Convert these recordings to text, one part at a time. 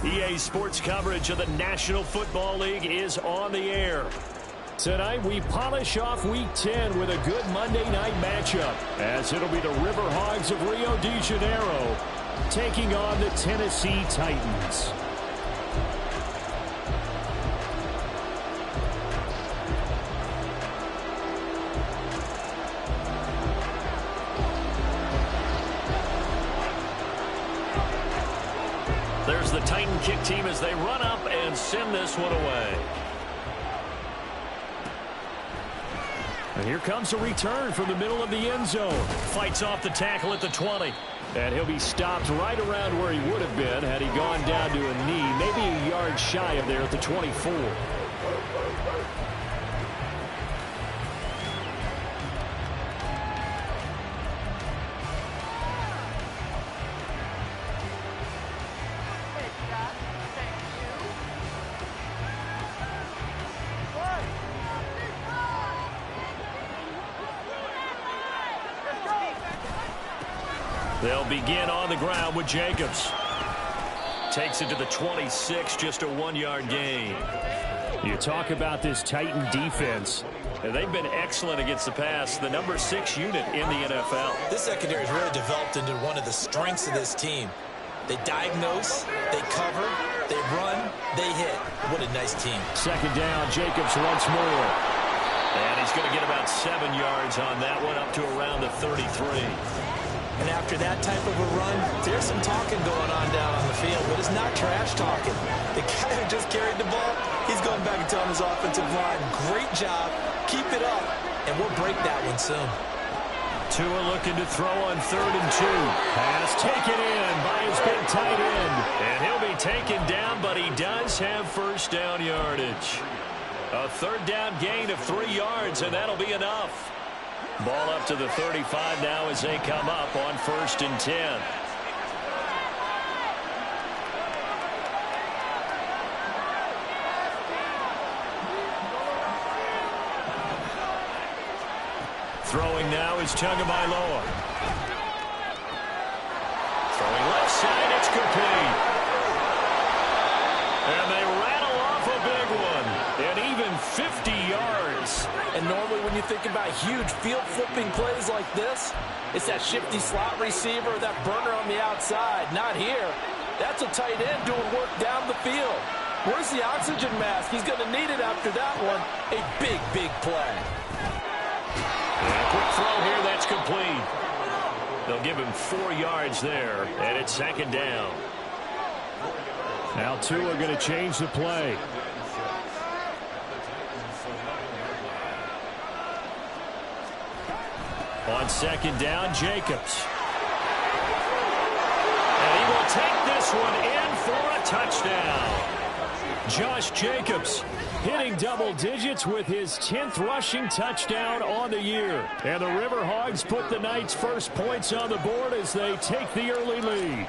EA Sports coverage of the National Football League is on the air. Tonight, we polish off Week 10 with a good Monday night matchup, as it'll be the River Hogs of Rio de Janeiro taking on the Tennessee Titans. There's the Titan kick team as they run up and send this one away. And here comes a return from the middle of the end zone. Fights off the tackle at the 20. And he'll be stopped right around where he would have been had he gone down to a knee, maybe a yard shy of there at the 24. They'll begin on the ground with Jacobs. Takes it to the 26, just a 1-yard gain. You talk about this Titan defense, and they've been excellent against the pass, the number 6 unit in the NFL. This secondary has really developed into one of the strengths of this team. They diagnose, they cover, they run, they hit. What a nice team. Second down, Jacobs once more. And he's going to get about 7 yards on that one, up to around the 33. And after that type of a run, there's some talking going on down on the field, but it's not trash talking. The guy who just carried the ball, he's going back and telling his offensive line, great job, keep it up, and we'll break that one soon. Tua looking to throw on 3rd and 2. Pass taken in by his big tight end. And he'll be taken down, but he does have first down yardage. A 3rd down gain of 3 yards, and that'll be enough. Ball up to the 35 now as they come up on 1st and 10. Throwing now is Tagovailoa. Throwing left side, it's complete. And they rattle off a big one. And even 50 yards. And normally when you think about huge field-flipping plays like this, it's that shifty slot receiver, that burner on the outside. Not here. That's a tight end doing work down the field. Where's the oxygen mask? He's going to need it after that one. A big, big play. And a quick throw here, that's complete. They'll give him 4 yards there, and it's 2nd down. Now Tua are going to change the play. On 2nd down, Jacobs. And he will take this one in for a touchdown. Josh Jacobs hitting double digits with his 10th rushing touchdown on the year. And the River Hogs put the Knights' first points on the board as they take the early lead.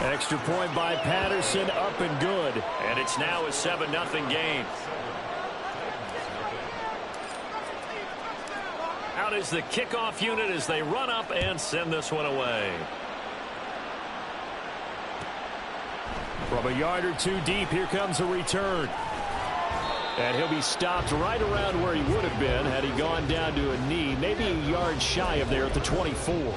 Extra point by Patterson, up and good. And it's now a 7-0 game. Out is the kickoff unit as they run up and send this one away. From a yard or 2 deep, here comes a return. And he'll be stopped right around where he would have been had he gone down to a knee, maybe a yard shy of there at the 24.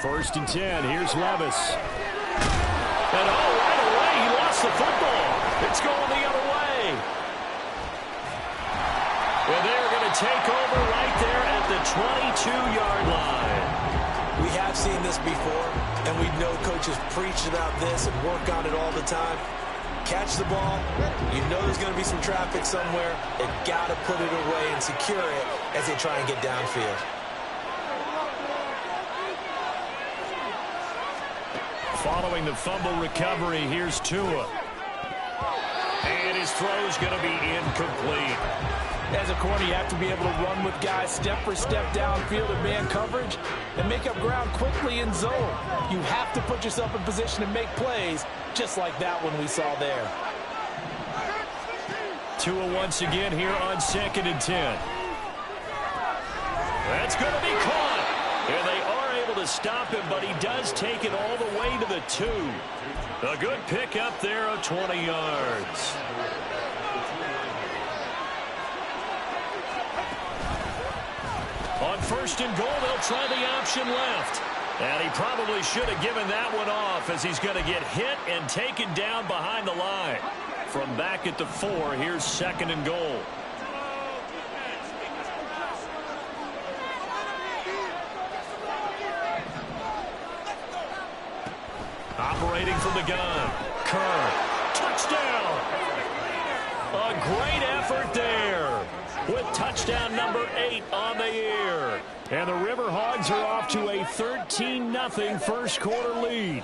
First and 10. Here's Levis. And right away, he lost the football. It's going the other way. And they're going to take over right there at the 22-yard line. We have seen this before, and we know coaches preach about this and work on it all the time. Catch the ball. You know there's going to be some traffic somewhere. They've got to put it away and secure it as they try and get downfield. Following the fumble recovery, here's Tua. And his throw's going to be incomplete. As a corner, you have to be able to run with guys step for step downfield in man coverage and make up ground quickly in zone. You have to put yourself in position to make plays, just like that one we saw there. Tua once again here on 2nd and 10. That's going to be caught. And they are able to stop him, but he does take it all the way to the 2. A good pickup there of 20 yards. On 1st and goal, they'll try the option left. And he probably should have given that one off as he's going to get hit and taken down behind the line. From back at the 4, here's 2nd and goal. Operating from the gun. Kerr. Touchdown. A great effort there with touchdown number 8 on the year. And the River Hogs are off to a 13-0 first quarter lead.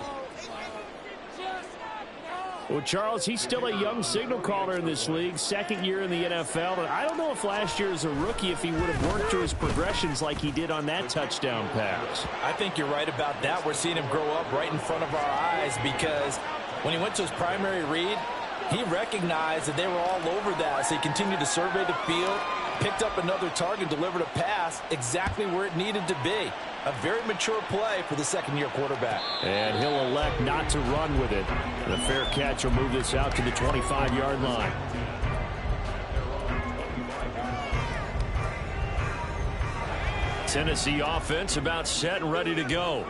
Well, Charles, he's still a young signal caller in this league, 2nd year in the NFL. And I don't know if last year as a rookie, if he would have worked through his progressions like he did on that touchdown pass. I think you're right about that. We're seeing him grow up right in front of our eyes because when he went to his primary read, he recognized that they were all over that. So he continued to survey the field, picked up another target, delivered a pass exactly where it needed to be. A very mature play for the 2nd-year quarterback. And he'll elect not to run with it. And a fair catch will move this out to the 25-yard line. Tennessee offense about set and ready to go.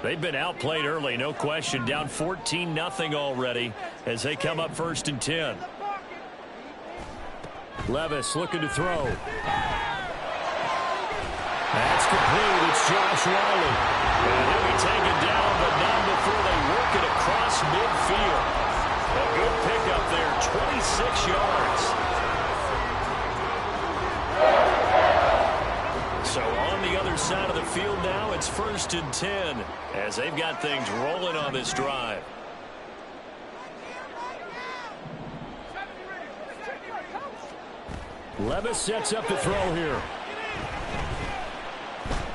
They've been outplayed early, no question. Down 14-0 already as they come up 1st and 10. Levis looking to throw. That's complete. It's Josh Riley. And he'll be taken down, but not before they work it across midfield. A good pickup there, 26 yards. So on the other side of the field now, it's 1st and 10 as they've got things rolling on this drive. Levis sets up the throw here.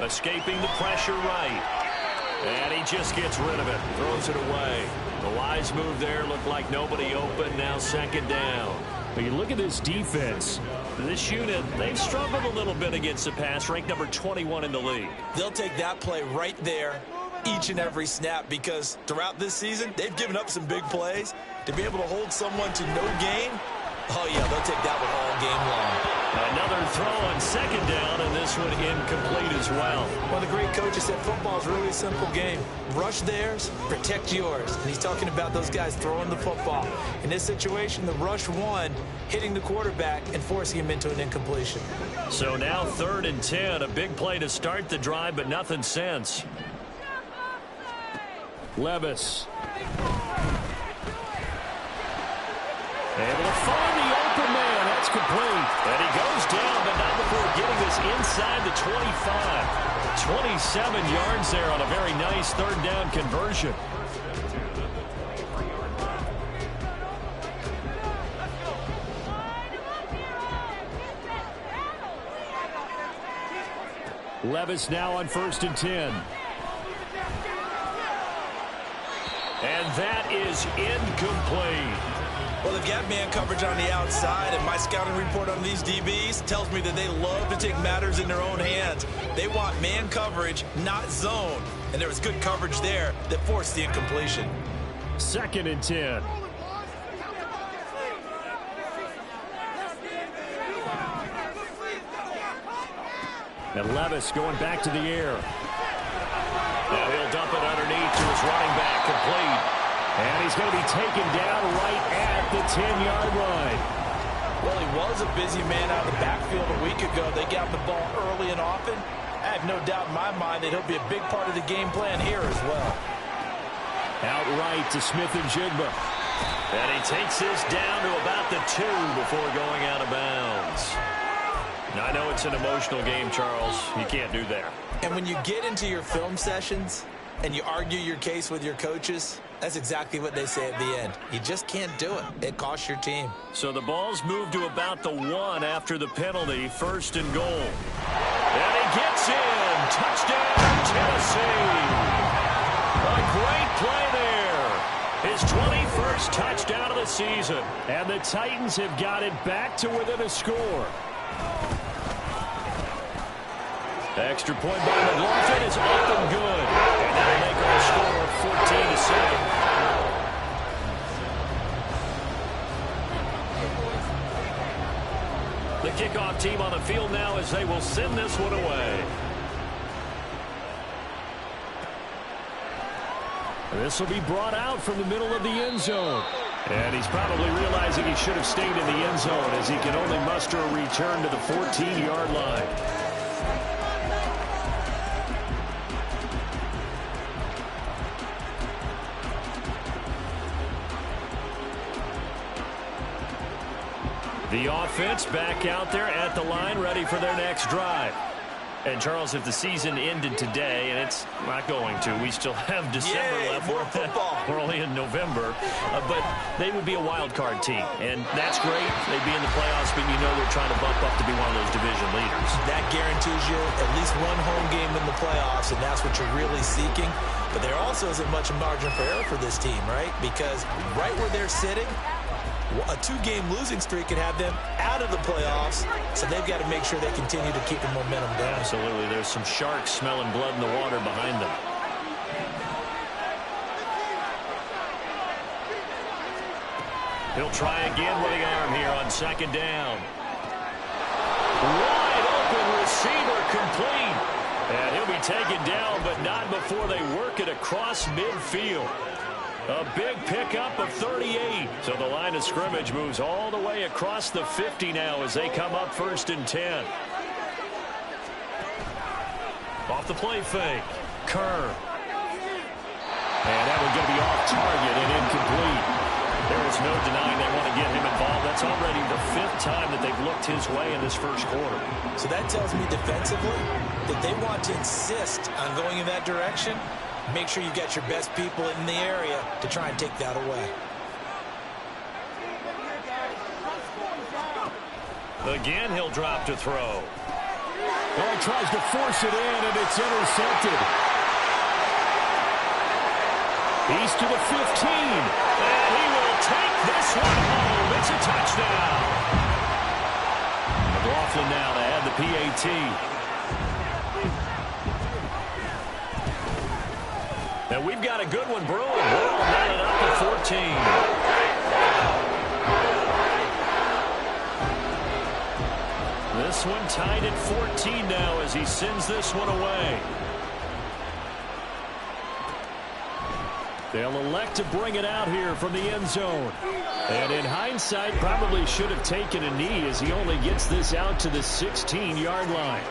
Escaping the pressure right. And he just gets rid of it. Throws it away. The wise move there. Looked like nobody open. Now 2nd down. But you look at this defense. This unit, they've struggled a little bit against the pass. Ranked number 21 in the league. They'll take that play right there each and every snap because throughout this season, they've given up some big plays. To be able to hold someone to no gain, oh, yeah, they'll take that one all game long. Another throw on 2nd down, and this one incomplete as well. One of the great coaches said football is really a simple game. Rush theirs, protect yours. And he's talking about those guys throwing the football. In this situation, the rush won, hitting the quarterback and forcing him into an incompletion. So now 3rd and 10, a big play to start the drive, but nothing since. Levis. Able to find the open man. That's complete. And he goes down, but not before getting this inside the 25. 27 yards there on a very nice 3rd down conversion. Levis now on 1st and 10. And that is incomplete. Well, they've got man coverage on the outside, and my scouting report on these DBs tells me that they love to take matters in their own hands. They want man coverage, not zone. And there was good coverage there that forced the incompletion. 2nd and 10. And Levis going back to the air. Now he'll dump it underneath to his running back, complete. And he's going to be taken down right at the 10-yard line. Well, he was a busy man out of the backfield a week ago. They got the ball early and often. I have no doubt in my mind that he'll be a big part of the game plan here as well. Outright to Smith and Jigba. And he takes this down to about the 2 before going out of bounds. Now, I know it's an emotional game, Charles. You can't do that. And when you get into your film sessions, and you argue your case with your coaches, that's exactly what they say at the end. You just can't do it. It costs your team. So the ball's moved to about the 1 after the penalty, 1st and goal. And he gets in. Touchdown, Tennessee. A great play there. His 21st touchdown of the season. And the Titans have got it back to within a score. Extra point by McLaughlin is up and good. And that'll make our score 14-7. The kickoff team on the field now as they will send this one away. This will be brought out from the middle of the end zone. And he's probably realizing he should have stayed in the end zone as he can only muster a return to the 14-yard line. The offense back out there at the line, ready for their next drive. And, Charles, if the season ended today, and it's not going to, we still have December left. More football. We're only in November. But they would be a wild card team, and that's great. They'd be in the playoffs, but you know they're trying to bump up to be one of those division leaders. That guarantees you at least one home game in the playoffs, and that's what you're really seeking. But there also isn't much margin for error for this team, right? Because right where they're sitting, a 2-game losing streak could have them out of the playoffs, so they've got to make sure they continue to keep the momentum down. Absolutely. There's some sharks smelling blood in the water behind them. He'll try again with the arm here on 2nd down. Wide open receiver complete. And he'll be taken down, but not before they work it across midfield. A big pickup of 38. So the line of scrimmage moves all the way across the 50 now as they come up 1st and 10. Off the play fake. Kerr. And that one's going to be off target and incomplete. There is no denying they want to get him involved. That's already the 5th time that they've looked his way in this first quarter. So that tells me defensively that they want to insist on going in that direction. Make sure you've got your best people in the area to try and take that away. Again, he'll drop to throw. Well, he tries to force it in, and it's intercepted. He's to the 15, and he will take this one home. It's a touchdown. McLaughlin now to add the PAT. And we've got a good one brewing. We're all knotted up at 14. This one tied at 14 now as he sends this one away. They'll elect to bring it out here from the end zone. And in hindsight, probably should have taken a knee as he only gets this out to the 16-yard line.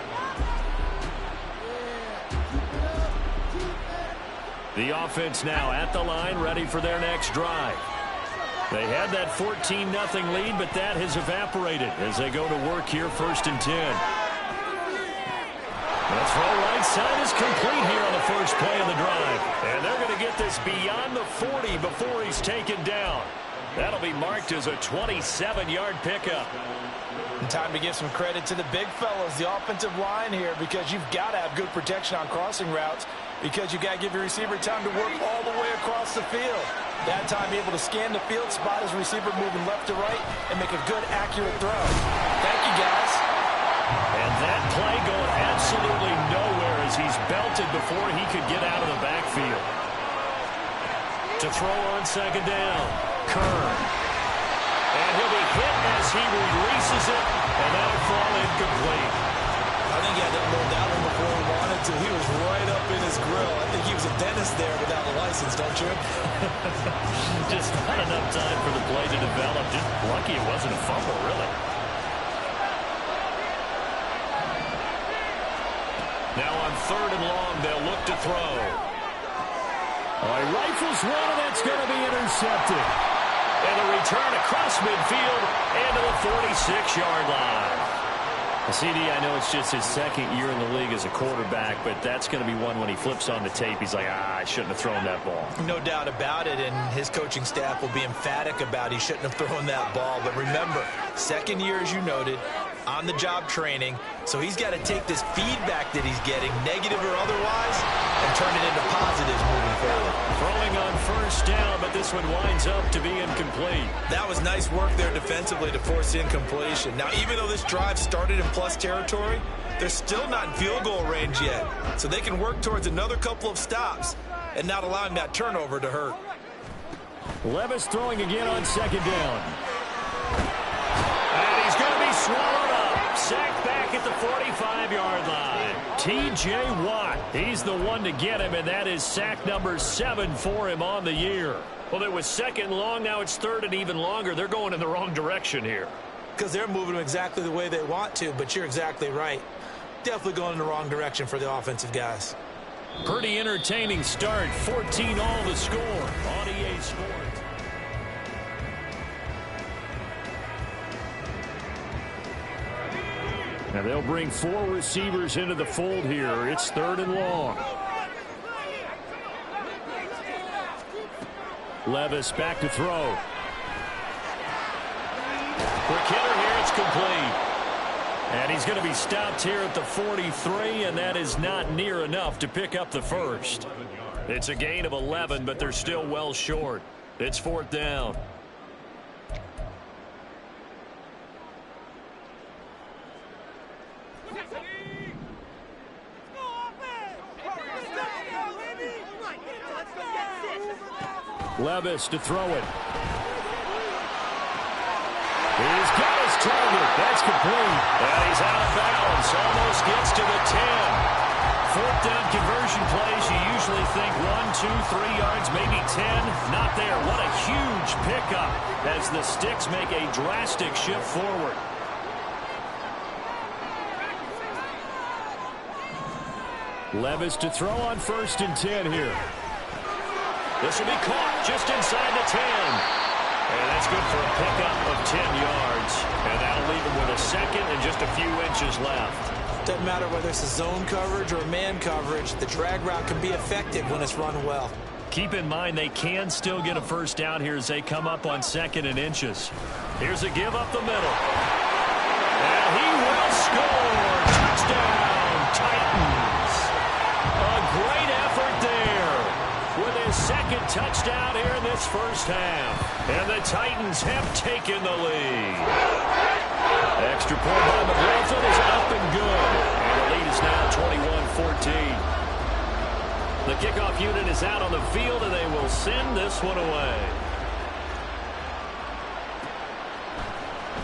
The offense now at the line, ready for their next drive. They had that 14-0 lead, but that has evaporated as they go to work here 1st and 10. The throw right side is complete here on the first play of the drive. And they're going to get this beyond the 40 before he's taken down. That'll be marked as a 27-yard pickup. And time to give some credit to the big fellas, the offensive line here, because you've got to have good protection on crossing routes, because you've got to give your receiver time to work all the way across the field. That time able to scan the field, spot his receiver moving left to right, and make a good, accurate throw. Thank you, guys. And that play going absolutely nowhere as he's belted before he could get out of the backfield. To throw on 2nd down, Kerr. And he'll be hit as he releases it, and that'll fall incomplete. I think he had to load that one before he wanted to. He was right up in his grill. I think he was a dentist there without a license, don't you? Just not enough time for the play to develop. Just lucky it wasn't a fumble, really. Now on 3rd and long, they'll look to throw. He rifles one, and that's going to be intercepted. And a return across midfield and to the 46-yard line. CD, I know it's just his second year in the league as a quarterback, but that's going to be one when he flips on the tape. He's like, I shouldn't have thrown that ball. No doubt about it, and his coaching staff will be emphatic about he shouldn't have thrown that ball. But remember, second year, as you noted, on-the-job training, so he's got to take this feedback that he's getting, negative or otherwise, and turn it into positives moving forward. Throwing on first down, but this one winds up to be incomplete. That was nice work there defensively to force incompletion. Now, even though this drive started in plus territory, they're still not in field goal range yet, so they can work towards another couple of stops and not allowing that turnover to hurt. Levis throwing again on second down. And he's going to be swallowed up. Sacked back at the 45-yard line. T.J. Watt, he's the one to get him, and that is sack number 7 for him on the year. Well, it was second long, now it's third and even longer. They're going in the wrong direction here. Because they're moving exactly the way they want to, but you're exactly right. Definitely going in the wrong direction for the offensive guys. Pretty entertaining start. 14 all the score on EA Sports. Now they'll bring 4 receivers into the fold here. It's third and long. Levis back to throw. Quick hitter here. It's complete. And he's going to be stopped here at the 43, and that is not near enough to pick up the first. It's a gain of 11, but they're still well short. It's fourth down. Levis to throw it. He's got his target. That's complete. And he's out of bounds. Almost gets to the 10. Fourth down conversion plays. You usually think 1, 2, 3 yards, maybe 10. Not there. What a huge pickup as the Sticks make a drastic shift forward. Levis to throw on first and 10 here. This will be caught just inside the 10. And that's good for a pickup of 10 yards. And that'll leave him with a second and just a few inches left. Doesn't matter whether it's a zone coverage or man coverage, the drag route can be effective when it's run well. Keep in mind they can still get a first down here as they come up on second and inches. Here's a give up the middle. And he will score. Touchdown, Titans. A great effort there with his second touchdown here in this first half. And the Titans have taken the lead. Extra point by McLaughlin is up and good. And the lead is now 21-14. The kickoff unit is out on the field, and they will send this one away.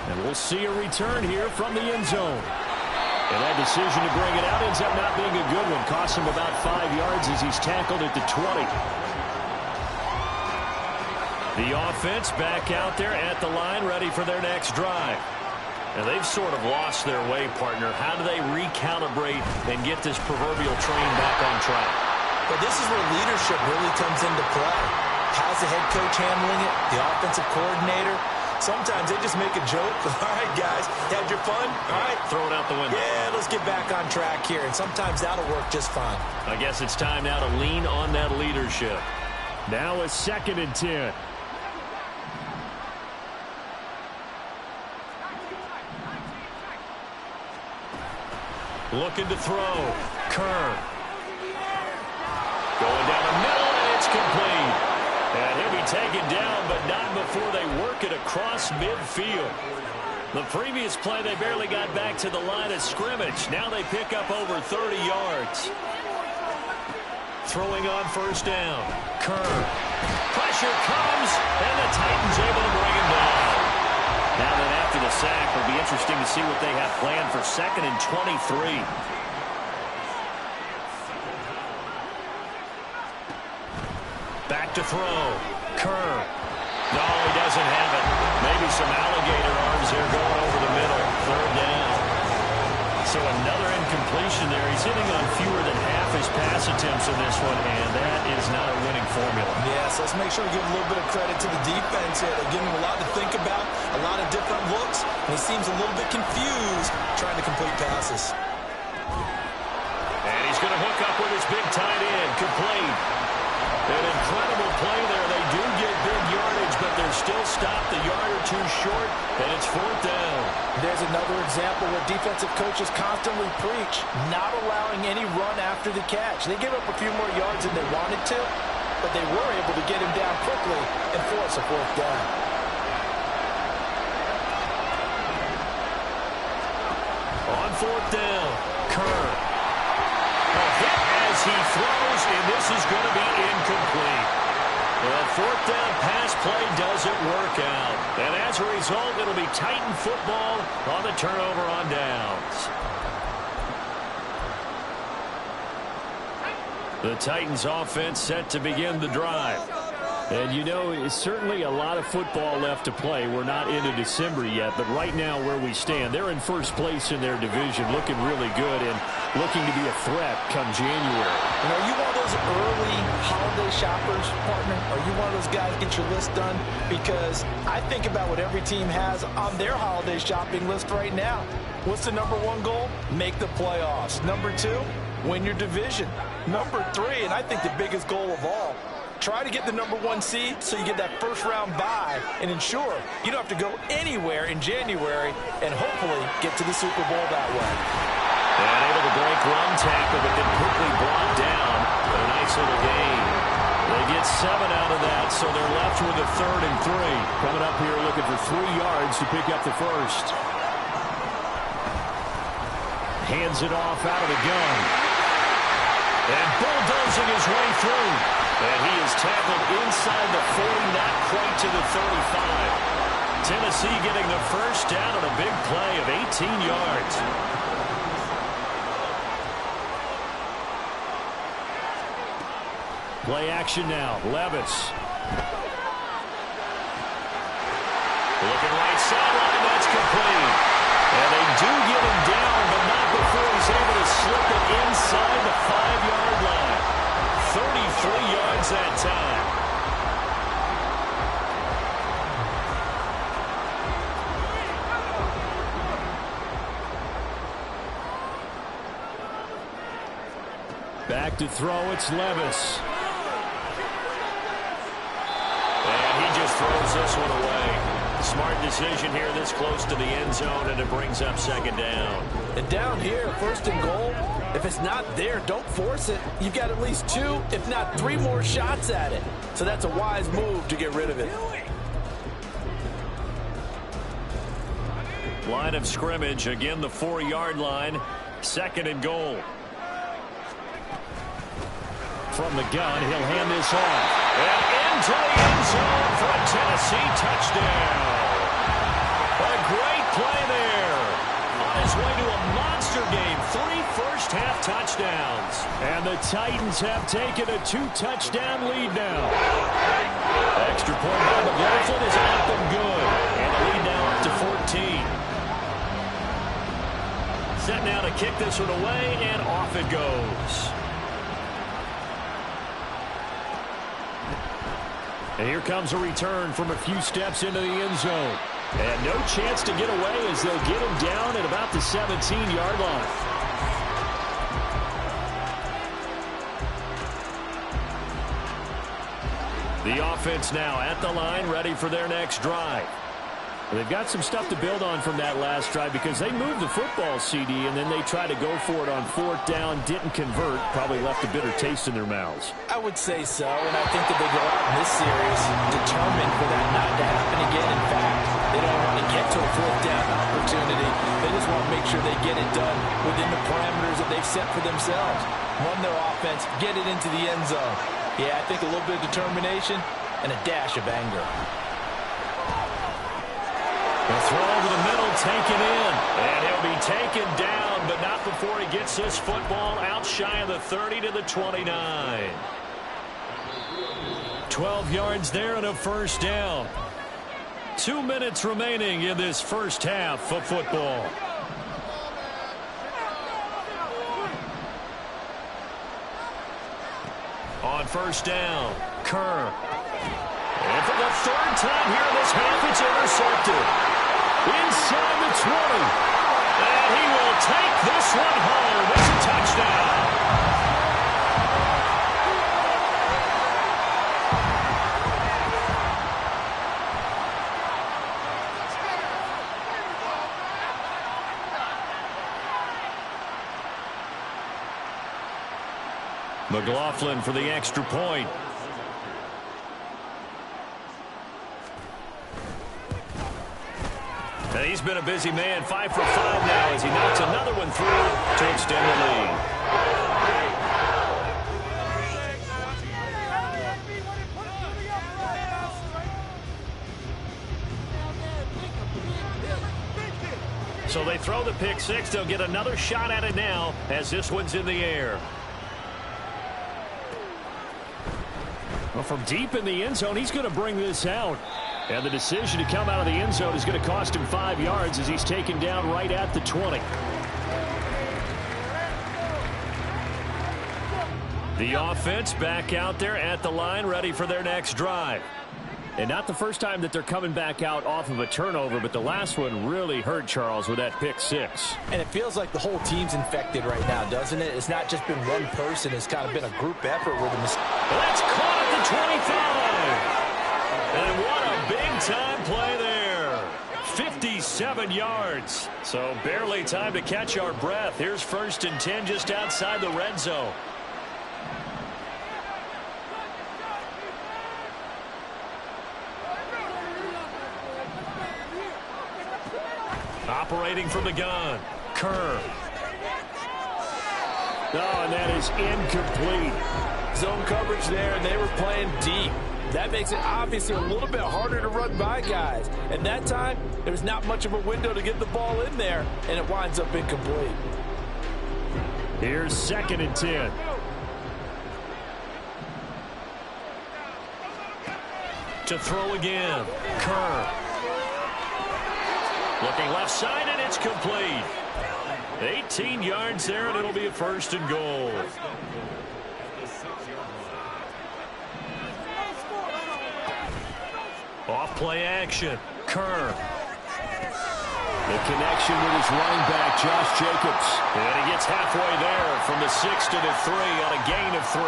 And we'll see a return here from the end zone. And that decision to bring it out ends up not being a good one. Costs him about 5 yards as he's tackled at the 20. The offense back out there at the line, ready for their next drive. And they've sort of lost their way, partner. How do they recalibrate and get this proverbial train back on track? But this is where leadership really comes into play. How's the head coach handling it? The offensive coordinator? Sometimes they just make a joke. All right, guys, had your fun? All right. Throw it out the window. Yeah, let's get back on track here. And sometimes that'll work just fine. I guess it's time now to lean on that leadership. Now a second and 10. Looking to throw. Kerr. Going down the middle, and it's complete. And he'll be taken down, but not before they work it across midfield. The previous play, they barely got back to the line of scrimmage. Now they pick up over 30 yards. Throwing on first down. Kerr. Pressure comes, and the Titans able to bring him down. Now then, after the sack, it'll be interesting to see what they have planned for second and 23. Back to throw. Kerr. No, he doesn't have it. Maybe some alligator arms there going over the middle. Third down. So another incompletion there. He's hitting on fewer than half his pass attempts in this one, and that is not a winning formula. Yes, let's make sure we give a little bit of credit to the defense here. They're giving them a lot to think about, a lot of different looks, And he seems a little bit confused trying to complete passes. And he's going to hook up with his big tight end. Complete. An incredible play there. They do get big yardage, but they're still stopped a yard or two short, and it's 4th down. There's another example where defensive coaches constantly preach, not allowing any run after the catch. They gave up a few more yards than they wanted to, but they were able to get him down quickly and force a 4th down. On 4th down, Kerr. A hit as he throws, and this is going to be incomplete. The 4th down pass play doesn't work out. And as a result, it'll be Titan football on the turnover on downs. The Titans offense set to begin the drive. And you know, it's certainly a lot of football left to play. We're not into December yet, but right now where we stand, they're in first place in their division, looking really good and looking to be a threat come January. And are you one of those early holiday shoppers, partner? Are you one of those guys get your list done? Because I think about what every team has on their holiday shopping list right now. What's the #1 goal? Make the playoffs. #2, win your division. #3, and I think the biggest goal of all, try to get the #1 seed so you get that first-round bye and ensure you don't have to go anywhere in January and hopefully get to the Super Bowl that way. And able to break one tackle, but then quickly brought down. But a nice little gain. They get 7 out of that, so they're left with a 3rd and 3. Coming up here looking for 3 yards to pick up the first. Hands it off out of the gun. And bulldozing his way through. And he is tackled inside the 40, not quite to the 35. Tennessee getting the first down on a big play of 18 yards. Play action now. Levis. Looking right sideline. That's complete. And they do get him down, but not before he's able to slip it inside the 5-yard line. 33 yards that time. Back to throw, it's Levis. And he just throws this one away. Smart decision here this close to the end zone, and it brings up 2nd down. And down here, 1st and goal, if it's not there, don't force it. You've got at least 2, if not 3 more shots at it. So that's a wise move to get rid of it. Line of scrimmage, again the 4-yard line, 2nd and goal. From the gun, he'll hand this off. And into the end zone for a Tennessee touchdown. A great play there. On his way to a monster game, 3 first-half touchdowns. And the Titans have taken a 2-touchdown lead now. Extra point by McLaughlin is up and good. And the lead now up to 14. Set now to kick this one away, and off it goes. And here comes a return from a few steps into the end zone. And no chance to get away as they'll get him down at about the 17-yard line. The offense now at the line, ready for their next drive. They've got some stuff to build on from that last drive because they moved the football, CD, and then they tried to go for it on 4th down, didn't convert, probably left a bitter taste in their mouths. I would say so, and I think that they go out in this series determined for that not to happen again. In fact, they don't want to get to a 4th down opportunity. They just want to make sure they get it done within the parameters that they've set for themselves. Run their offense, get it into the end zone. Yeah, I think a little bit of determination and a dash of anger. The throw over the middle, taken in. And he'll be taken down, but not before he gets this football out shy of the 30 to the 29. 12 yards there and a first down. 2 minutes remaining in this first half of football. On first down, Kerr. And for the 3rd time here in this half, it's intercepted. Inside the And he will take this one home. It's a touchdown. McLaughlin for the extra point. And he's been a busy man, 5 for 5 now as he knocks another one through to extend the lead. So they throw the pick six. They'll get another shot at it now as this one's in the air. Well, from deep in the end zone, he's going to bring this out. And the decision to come out of the end zone is going to cost him 5 yards as he's taken down right at the 20. The offense back out there at the line, ready for their next drive. And not the first time that they're coming back out off of a turnover, but the last one really hurt Charles with that pick six. And it feels like the whole team's infected right now, doesn't it? It's not just been one person. It's kind of been a group effort with them. That's caught at the 25. And what a big-time play there. 57 yards. So barely time to catch our breath. Here's 1st and 10 just outside the red zone. Operating from the gun. Kerr. Oh, and that is incomplete. Zone coverage there, and they were playing deep. That makes it obviously a little bit harder to run by guys. And that time, there was not much of a window to get the ball in there, and it winds up incomplete. Here's 2nd and 10. To throw again. Kerr. Looking left side, and it's complete. 18 yards there, and it'll be a 1st and goal. Off play action. Kerr. The connection with his running back, Josh Jacobs. And he gets halfway there from the 6 to the 3 on a gain of 3.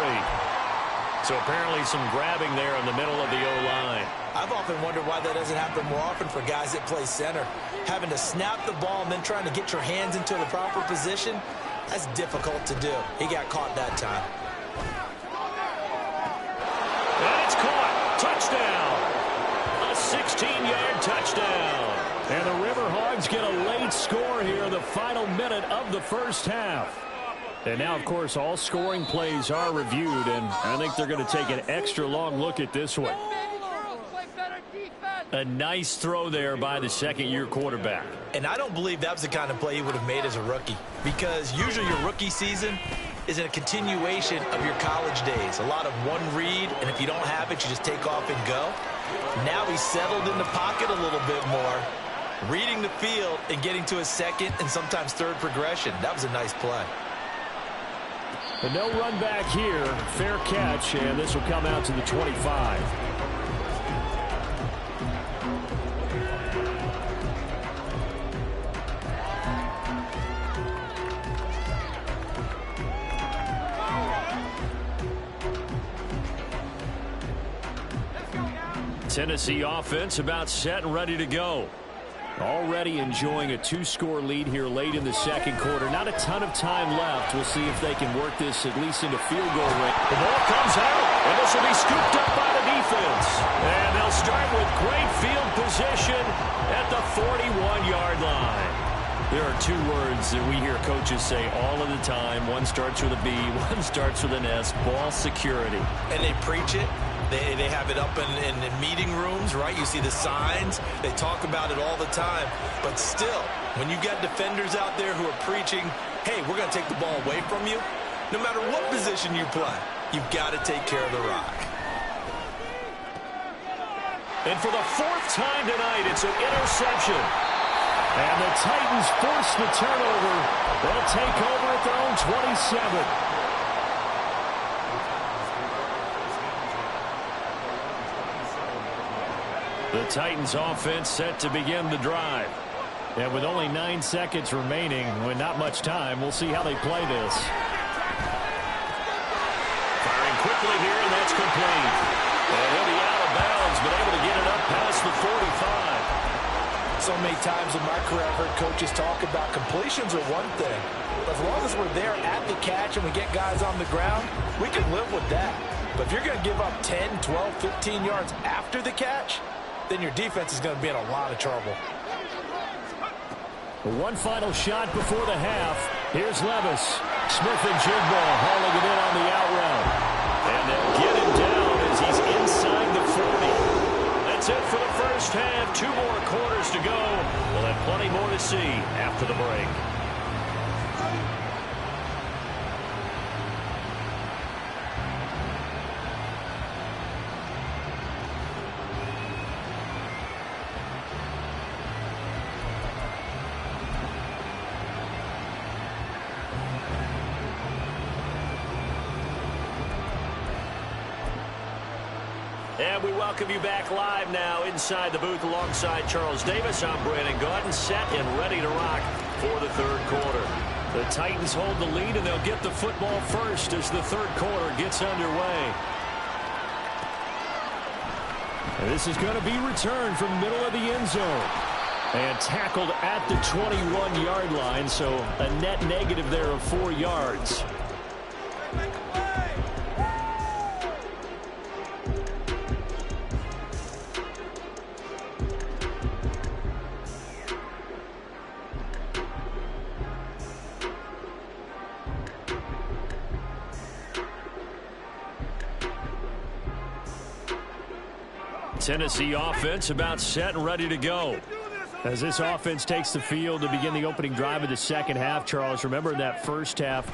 So apparently some grabbing there in the middle of the O-line. I've often wondered why that doesn't happen more often for guys that play center. Having to snap the ball and then trying to get your hands into the proper position, that's difficult to do. He got caught that time. And it's caught. Touchdown. A 16-yard touchdown. And the Riverhogs get a late score here in the final minute of the first half. And now, of course, all scoring plays are reviewed, and I think they're going to take an extra long look at this one. A nice throw there by the second-year quarterback. And I don't believe that was the kind of play he would have made as a rookie, because usually your rookie season is in a continuation of your college days. A lot of one read, and if you don't have it, you just take off and go. Now he's settled in the pocket a little bit more, reading the field and getting to his second and sometimes third progression. That was a nice play. But no run back here. Fair catch, and this will come out to the 25. Tennessee offense about set and ready to go. Already enjoying a 2-score lead here late in the second quarter. Not a ton of time left. We'll see if they can work this at least into field goal range. The ball comes out, and this will be scooped up by the defense. And they'll start with great field position at the 41-yard line. There are 2 words that we hear coaches say all of the time. One starts with a B, one starts with an S, ball security. And they preach it. They have it up in meeting rooms, right? You see the signs. They talk about it all the time. But still, when you've got defenders out there who are preaching, hey, we're going to take the ball away from you, no matter what position you play, you've got to take care of the rock. And for the 4th time tonight, it's an interception. And the Titans force the turnover. They'll take over at their own 27. The Titans offense set to begin the drive. And with only 9 seconds remaining, with not much time, we'll see how they play this. Firing quickly here, and that's complete. And he'll be out of bounds, but able to get it up past the 45. So many times in my career I've heard coaches talk about completions are one thing. As long as we're there at the catch and we get guys on the ground, we can live with that. But if you're going to give up 10, 12, 15 yards after the catch, then your defense is going to be in a lot of trouble. One final shot before the half. Here's Levis. Smith and Jigba hauling it in on the out route. And they'll get him down as he's inside the 40. That's it for the first half. 2 more quarters to go. We'll have plenty more to see after the break. And we welcome you back live now inside the booth alongside Charles Davis. I'm Brandon Gaudin, set and ready to rock for the third quarter. The Titans hold the lead, and they'll get the football first as the third quarter gets underway. And this is going to be returned from the middle of the end zone. And tackled at the 21-yard line, so a net negative there of 4 yards. Tennessee offense about set and ready to go. As this offense takes the field to begin the opening drive of the second half, Charles, remember in that first half,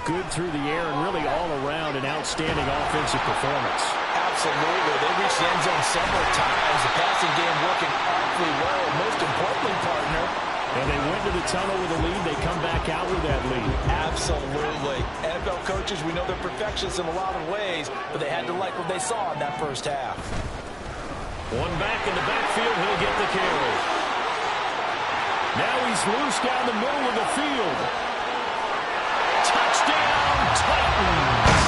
good through the air and really all around an outstanding offensive performance. Absolutely. They reached the end zone several times. The passing game working awfully well. And most importantly, partner, and they went to the tunnel with a lead. They come back out with that lead. Absolutely. NFL coaches, we know they're perfectionists in a lot of ways, but they had to like what they saw in that first half. One back in the backfield, he'll get the carry. Now he's loose down the middle of the field. Touchdown, Titans.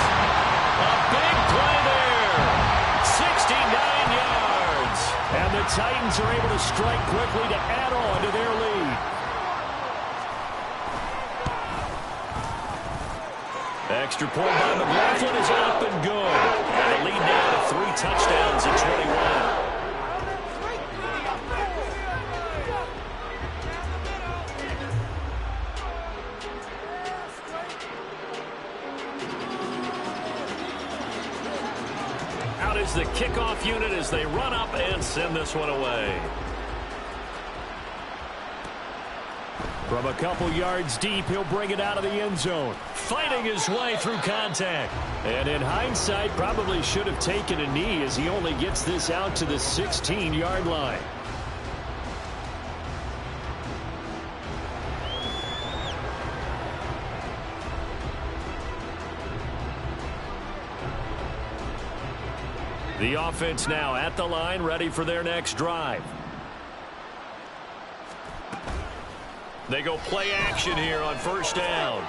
A big play there. 69 yards. And the Titans are able to strike quickly to add on to their lead. Extra point by McLaughlin is up and good. And the lead now to 3 touchdowns at 21. Out is the kickoff unit as they run up and send this one away. From a couple yards deep, he'll bring it out of the end zone. Fighting his way through contact. And in hindsight, probably should have taken a knee as he only gets this out to the 16-yard line. The offense now at the line, ready for their next drive. They go play action here on first down.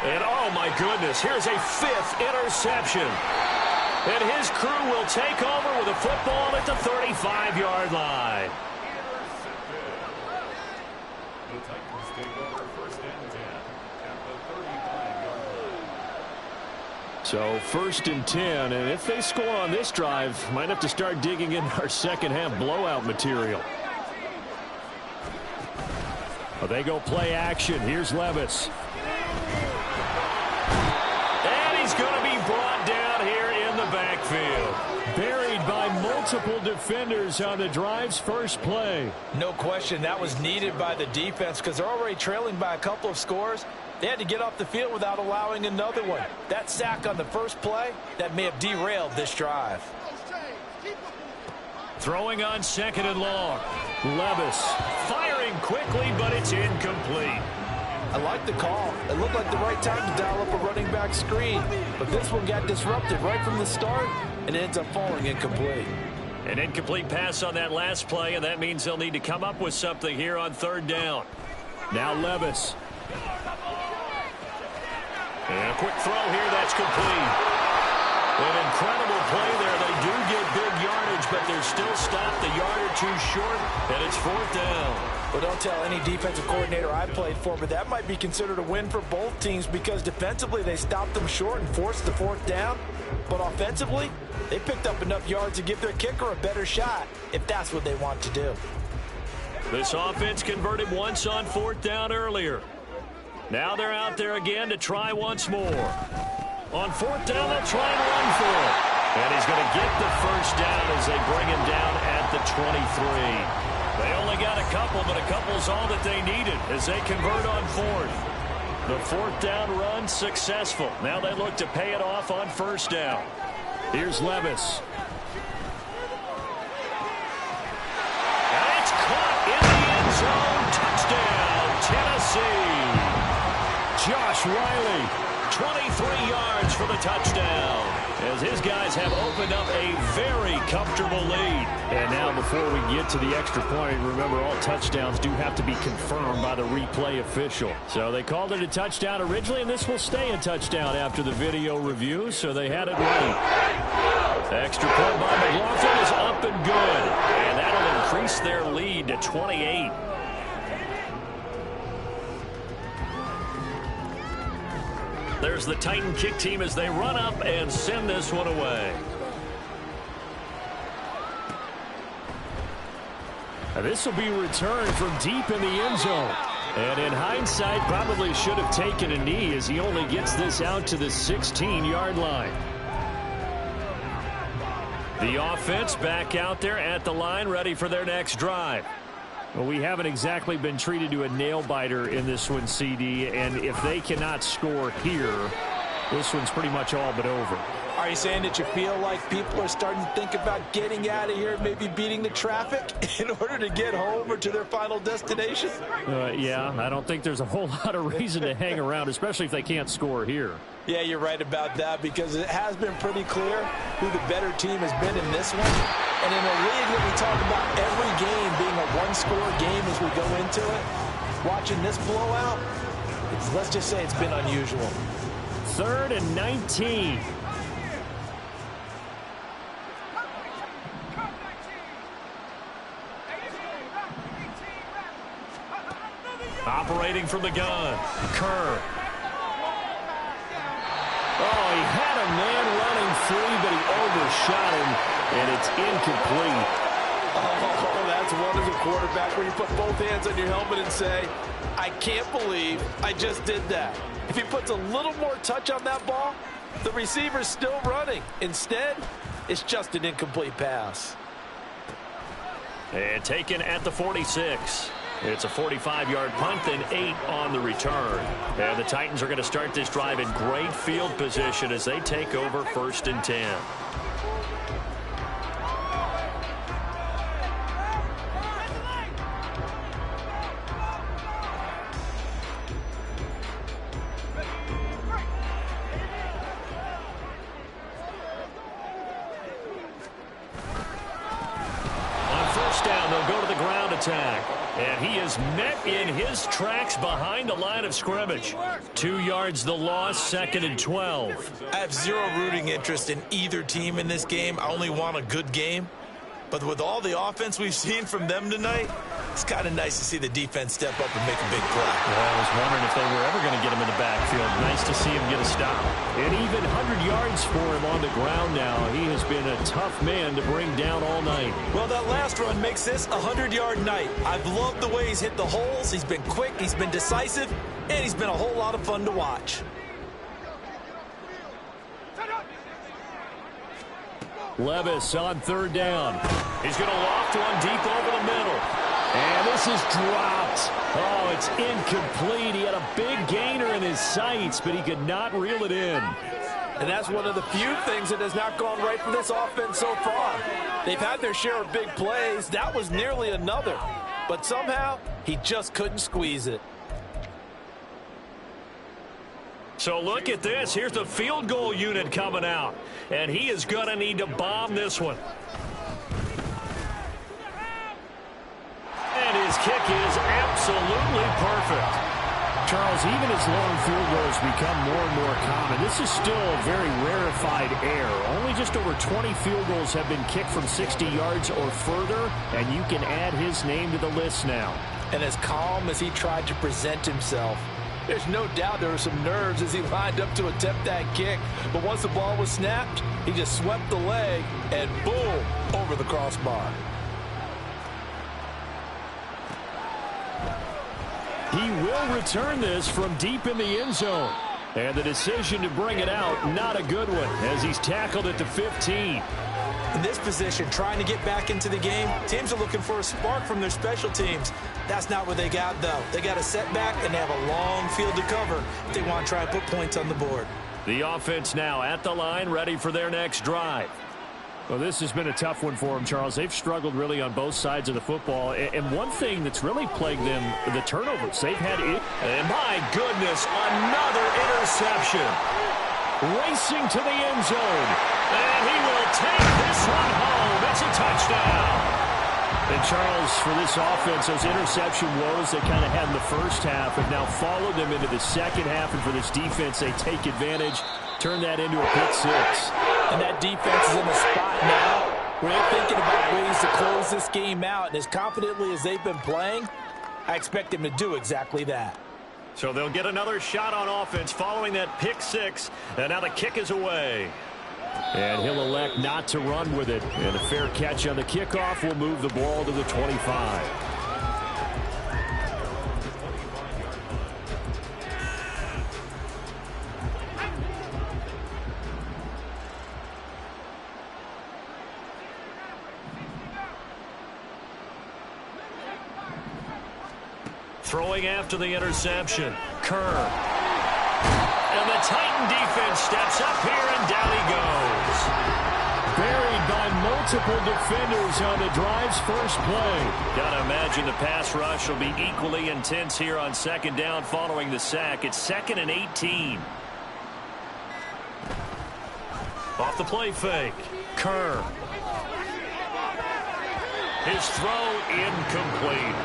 And oh my goodness, here's a 5th interception. And his crew will take over with a football at the 35-yard line. So first and 10, and if they score on this drive, might have to start digging in our second half blowout material. Well, they go play action. Here's Levis. And he's going to be brought down here in the backfield. Buried by multiple defenders on the drive's first play. No question, that was needed by the defense because they're already trailing by a couple of scores. They had to get off the field without allowing another one. That sack on the first play, that may have derailed this drive. Throwing on second and long. Levis firing quickly, but it's incomplete. I like the call. It looked like the right time to dial up a running back screen. But this one got disrupted right from the start and ends up falling incomplete. An incomplete pass on that last play, and that means they'll need to come up with something here on third down. Now Levis. And a quick throw here, that's complete. An incredible play there. They do get big yardage, but they're still stopped a yard or two short, and it's fourth down. Well, don't tell any defensive coordinator I played for, but that might be considered a win for both teams because defensively they stopped them short and forced the fourth down. But offensively, they picked up enough yards to give their kicker a better shot if that's what they want to do. This offense converted once on fourth down earlier. Now they're out there again to try once more. On fourth down, they'll try and run for it. And he's going to get the first down as they bring him down at the 23. They only got a couple, but a couple's all that they needed as they convert on fourth. The fourth down run successful. Now they look to pay it off on first down. Here's Levis. And it's caught in the end zone. Touchdown, Tennessee. Josh Riley, 23 yards for the touchdown, as his guys have opened up a very comfortable lead. And now before we get to the extra point, remember all touchdowns do have to be confirmed by the replay official. So they called it a touchdown originally, and this will stay a touchdown after the video review, so they had it right. Extra point by McLaughlin is up and good, and that'll increase their lead to 28. There's the Titan kick team as they run up and send this one away. Now this will be returned from deep in the end zone. And in hindsight, probably should have taken a knee as he only gets this out to the 16-yard line. The offense back out there at the line, ready for their next drive. Well, we haven't exactly been treated to a nail-biter in this one, CD, and if they cannot score here, this one's pretty much all but over. Are you saying that you feel like people are starting to think about getting out of here, maybe beating the traffic in order to get home or to their final destination? Yeah, I don't think there's a whole lot of reason to hang around, especially if they can't score here. Yeah, you're right about that because it has been pretty clear who the better team has been in this one. And in a league that we talk about every game being a one-score game as we go into it, watching this blowout, let's just say it's been unusual. 3rd and 19. Operating from the gun, Kerr. Oh, he had a man running free, but he overshot him, and it's incomplete. Oh, that's one as a quarterback where you put both hands on your helmet and say, I can't believe I just did that. If he puts a little more touch on that ball, the receiver's still running. Instead, it's just an incomplete pass. And taken at the 46. It's a 45-yard punt, then 8 on the return. And the Titans are going to start this drive in great field position as they take over 1st and 10. On first down, they'll go to the ground attack. And he is met in his tracks behind the line of scrimmage. 2 yards the loss, 2nd and 12. I have zero rooting interest in either team in this game. I only want a good game. But with all the offense we've seen from them tonight, it's kind of nice to see the defense step up and make a big play. Well, I was wondering if they were ever going to get him in the backfield. Nice to see him get a stop. And even 100 yards for him on the ground now. He has been a tough man to bring down all night. Well, that last run makes this a 100-yard night. I've loved the way he's hit the holes. He's been quick, he's been decisive, and he's been a whole lot of fun to watch. Levis on 3rd down. He's going to loft one deep over the middle. And this is dropped. Oh, it's incomplete. He had a big gainer in his sights, but he could not reel it in. And that's one of the few things that has not gone right for this offense so far. They've had their share of big plays. That was nearly another. But somehow, he just couldn't squeeze it. So look at this. Here's the field goal unit coming out. And he is going to need to bomb this one. his kick is absolutely perfect. Charles, even as long field goals become more and more common, this is still a very rarefied error. Only just over 20 field goals have been kicked from 60 yards or further, and you can add his name to the list now. And as calm as he tried to present himself, there's no doubt there were some nerves as he lined up to attempt that kick. But once the ball was snapped, he just swept the leg and boom, over the crossbar. He will return this from deep in the end zone. And the decision to bring it out, not a good one, as he's tackled at the 15. In this position, trying to get back into the game, teams are looking for a spark from their special teams. That's not what they got, though. They got a setback, and they have a long field to cover if they want to try and put points on the board. The offense now at the line, ready for their next drive. Well, this has been a tough one for them, Charles. They've struggled really on both sides of the football. And one thing that's really plagued them, the turnovers. They've had it. And my goodness, another interception. Racing to the end zone. And he will take this one home. It's a touchdown. And, Charles, for this offense, those interception woes they kind of had in the first half have now followed them into the second half. And for this defense, they take advantage, turn that into a pick six. And that defense is in a spot now where they're thinking about ways to close this game out. And as confidently as they've been playing, I expect them to do exactly that. So they'll get another shot on offense following that pick six. And now the kick is away. And he'll elect not to run with it. And a fair catch on the kickoff will move the ball to the 25. Throwing after the interception. Kerr. And the Titan defense steps up here, and down he goes. Buried by multiple defenders on the drive's first play. Gotta imagine the pass rush will be equally intense here on second down following the sack. It's 2nd and 18. Off the play fake. Kerr. His throw incomplete.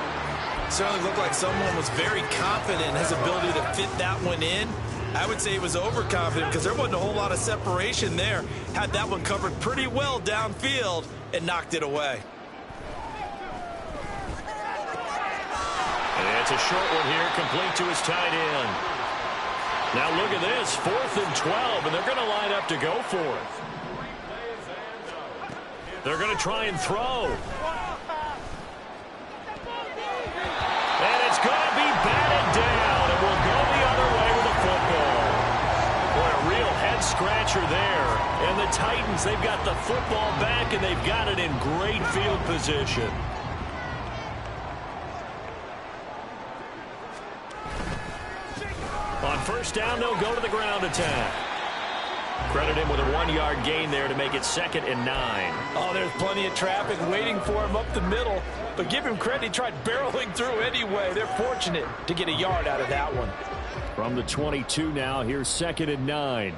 Certainly looked like someone was very confident in his ability to fit that one in. I would say he was overconfident because there wasn't a whole lot of separation there. Had that one covered pretty well downfield and knocked it away. And it's a short one here, complete to his tight end. Now look at this, 4th and 12, and they're going to line up to go for it. They're going to try and throw. And it's going to be batted down, and we'll go the other way with the football. Boy, a real head-scratcher there. And the Titans, they've got the football back, and they've got it in great field position. On first down, they'll go to the ground attack. Credit him with a 1-yard gain there to make it 2nd and 9. Oh, there's plenty of traffic waiting for him up the middle. But give him credit, he tried barreling through anyway. They're fortunate to get a yard out of that one. From the 22 now, here's 2nd and 9.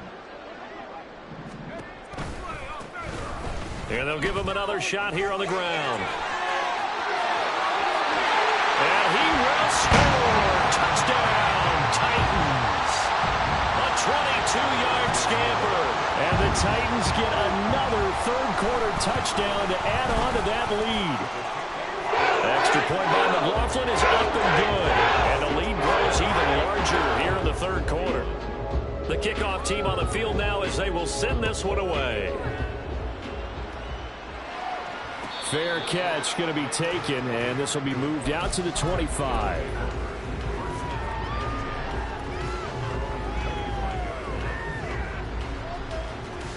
And they'll give him another shot here on the ground. And he will score. Touchdown, Titans. A 22-yard scamper. And the Titans get another third-quarter touchdown to add on to that lead. Extra point by McLaughlin is up and good. And the lead grows even larger here in the third quarter. The kickoff team on the field now as they will send this one away. Fair catch going to be taken, and this will be moved out to the 25.